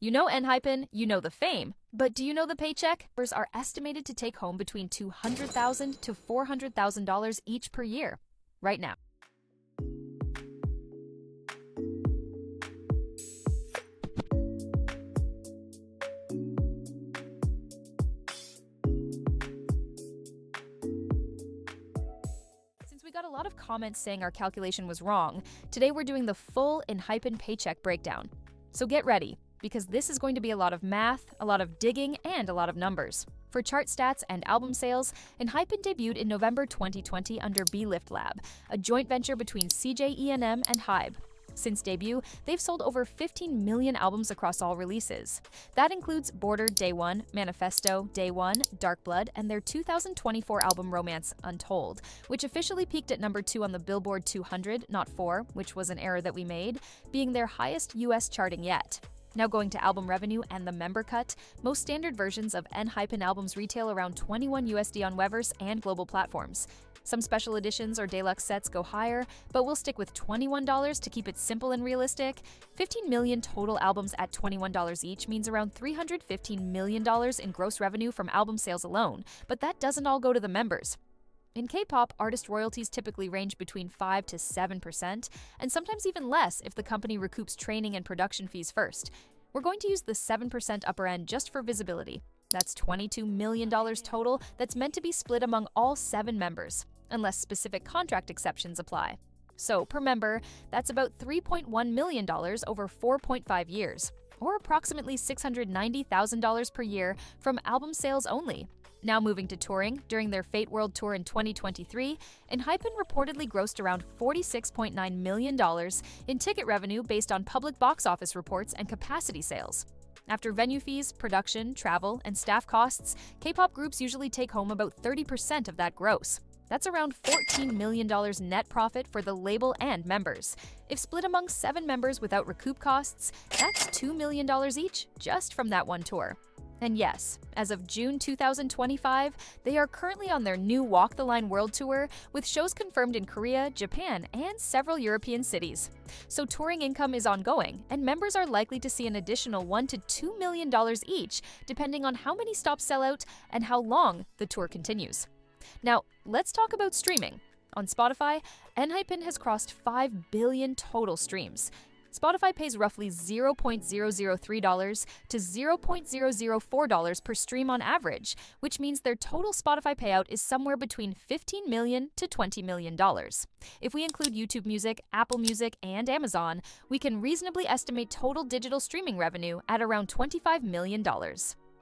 You know Enhypen, you know the fame, but do you know the paycheck? Members are estimated to take home between $200,000 to $400,000 each per year. Right now. Since we got a lot of comments saying our calculation was wrong, today we're doing the full Enhypen paycheck breakdown. So get ready, because this is going to be a lot of math, a lot of digging, and a lot of numbers. For chart stats and album sales, Enhypen debuted in November 2020 under B-Lift Lab, a joint venture between CJ E&M and Hybe. Since debut, they've sold over 15 million albums across all releases. That includes Border Day One, Manifesto Day One, Dark Blood, and their 2024 album Romance Untold, which officially peaked at number 2 on the Billboard 200, not 4, which was an error that we made, being their highest US charting yet. Now going to album revenue and the member cut, most standard versions of Enhypen albums retail around $21 on Weverse and global platforms. Some special editions or deluxe sets go higher, but we'll stick with $21 to keep it simple and realistic. 15 million total albums at $21 each means around $315 million in gross revenue from album sales alone, but that doesn't all go to the members. In K-pop, artist royalties typically range between 5 to 7%, and sometimes even less if the company recoups training and production fees first. We're going to use the 7% upper end just for visibility. That's $22 million total that's meant to be split among all 7 members, unless specific contract exceptions apply. So, per member, that's about $3.1 million over 4.5 years, or approximately $690,000 per year from album sales only. Now moving to touring, during their Fate World Tour in 2023, Enhypen reportedly grossed around $46.9 million in ticket revenue based on public box office reports and capacity sales. After venue fees, production, travel, and staff costs, K-pop groups usually take home about 30% of that gross. That's around $14 million net profit for the label and members. If split among 7 members without recoup costs, that's $2 million each just from that one tour. And yes, as of June 2025, they are currently on their new Walk the Line World Tour, with shows confirmed in Korea, Japan, and several European cities. So touring income is ongoing, and members are likely to see an additional $1 to $2 million each, depending on how many stops sell out and how long the tour continues. Now, let's talk about streaming. On Spotify, Enhypen has crossed 5 billion total streams. Spotify pays roughly $0.003 to $0.004 per stream on average, which means their total Spotify payout is somewhere between $15 million to $20 million. If we include YouTube Music, Apple Music, and Amazon, we can reasonably estimate total digital streaming revenue at around $25 million.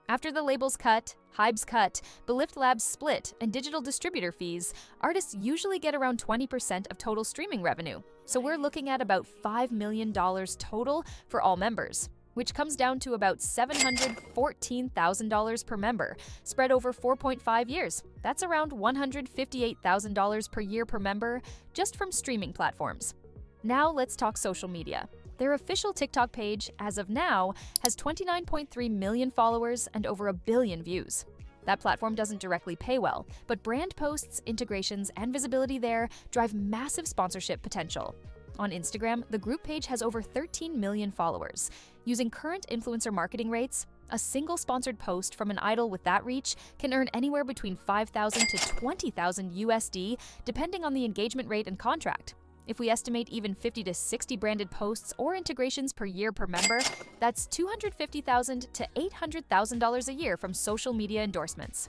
After the label's cut, Hybe's cut, B-Lift Lab's split, and digital distributor fees, artists usually get around 20% of total streaming revenue. So we're looking at about $5 million total for all members, which comes down to about $714,000 per member, spread over 4.5 years. That's around $158,000 per year per member, just from streaming platforms. Now let's talk social media. Their official TikTok page, as of now, has 29.3 million followers and over 1 billion views. That platform doesn't directly pay well, but brand posts, integrations, and visibility there drive massive sponsorship potential. On Instagram, the group page has over 13 million followers. Using current influencer marketing rates, a single sponsored post from an idol with that reach can earn anywhere between $5,000 to $20,000 USD, depending on the engagement rate and contract. If we estimate even 50 to 60 branded posts or integrations per year per member, that's $250,000 to $800,000 a year from social media endorsements.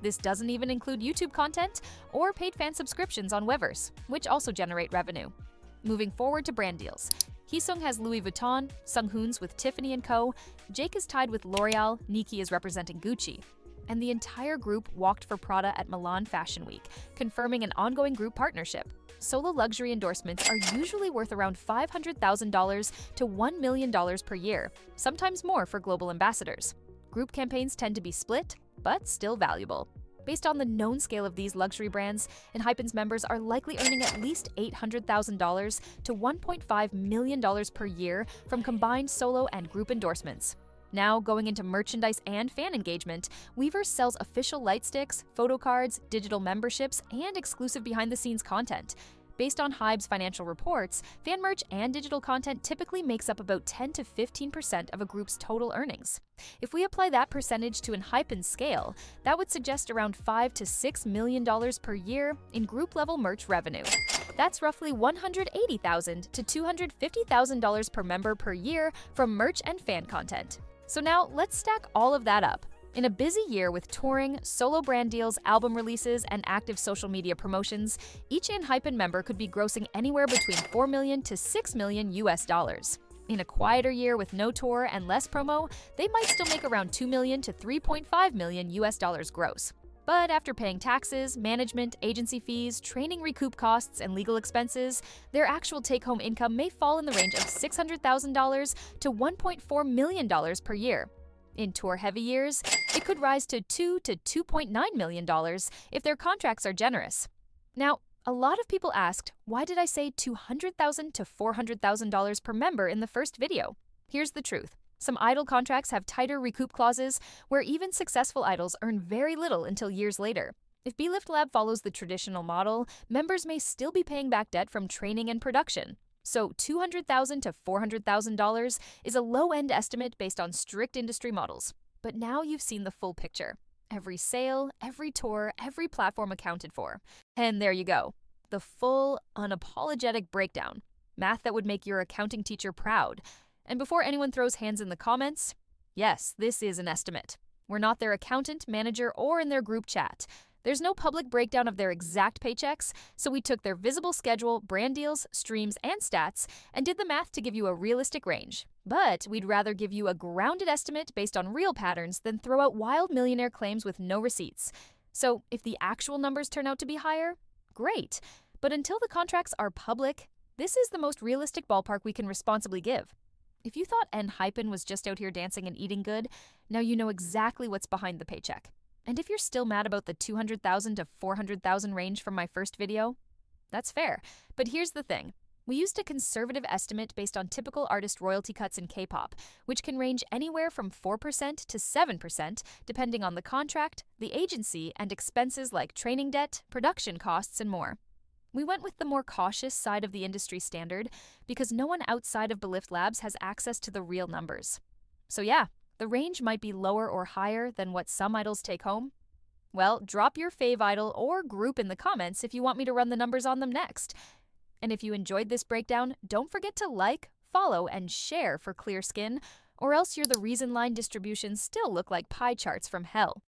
This doesn't even include YouTube content or paid fan subscriptions on Weverse, which also generate revenue. Moving forward to brand deals. Heeseung has Louis Vuitton, Sunghoon's with Tiffany & Co., Jake is tied with L'Oreal, Nikki is representing Gucci. And the entire group walked for Prada at Milan Fashion Week, confirming an ongoing group partnership. Solo luxury endorsements are usually worth around $500,000 to $1 million per year, sometimes more for global ambassadors. Group campaigns tend to be split, but still valuable. Based on the known scale of these luxury brands, Enhypen's members are likely earning at least $800,000 to $1.5 million per year from combined solo and group endorsements. Now, going into merchandise and fan engagement, Weverse sells official light sticks, photo cards, digital memberships, and exclusive behind-the-scenes content. Based on Hybe's financial reports, fan merch and digital content typically makes up about 10 to 15% of a group's total earnings. If we apply that percentage to Enhypen's scale, that would suggest around $5 to $6 million per year in group-level merch revenue. That's roughly $180,000 to $250,000 per member per year from merch and fan content. So now let's stack all of that up. In a busy year with touring, solo brand deals, album releases, and active social media promotions, each Enhypen member could be grossing anywhere between $4 million to $6 million US. In a quieter year with no tour and less promo, they might still make around $2 million to $3.5 million US gross. But after paying taxes, management, agency fees, training recoup costs, and legal expenses, their actual take-home income may fall in the range of $600,000 to $1.4 million per year. In tour-heavy years, it could rise to $2 to $2.9 million if their contracts are generous. Now, a lot of people asked, why did I say $200,000 to $400,000 per member in the first video? Here's the truth. Some idol contracts have tighter recoup clauses where even successful idols earn very little until years later. If B-Lift Lab follows the traditional model, members may still be paying back debt from training and production. So $200,000 to $400,000 is a low-end estimate based on strict industry models. But now you've seen the full picture. Every sale, every tour, every platform accounted for. And there you go. The full, unapologetic breakdown. Math that would make your accounting teacher proud. And before anyone throws hands in the comments, yes, this is an estimate. We're not their accountant, manager, or in their group chat. There's no public breakdown of their exact paychecks, so we took their visible schedule, brand deals, streams, and stats, and did the math to give you a realistic range. But we'd rather give you a grounded estimate based on real patterns than throw out wild millionaire claims with no receipts. So if the actual numbers turn out to be higher, great. But until the contracts are public, this is the most realistic ballpark we can responsibly give. If you thought Enhypen was just out here dancing and eating good, now you know exactly what's behind the paycheck. And if you're still mad about the $200,000 to $400,000 range from my first video, that's fair. But here's the thing. We used a conservative estimate based on typical artist royalty cuts in K-pop, which can range anywhere from 4% to 7%, depending on the contract, the agency, and expenses like training debt, production costs, and more. We went with the more cautious side of the industry standard because no one outside of B-Lift Labs has access to the real numbers. So yeah, the range might be lower or higher than what some idols take home. Well, drop your fave idol or group in the comments if you want me to run the numbers on them next. And if you enjoyed this breakdown, don't forget to like, follow, and share for clear skin, or else you're the reason line distributions still look like pie charts from hell.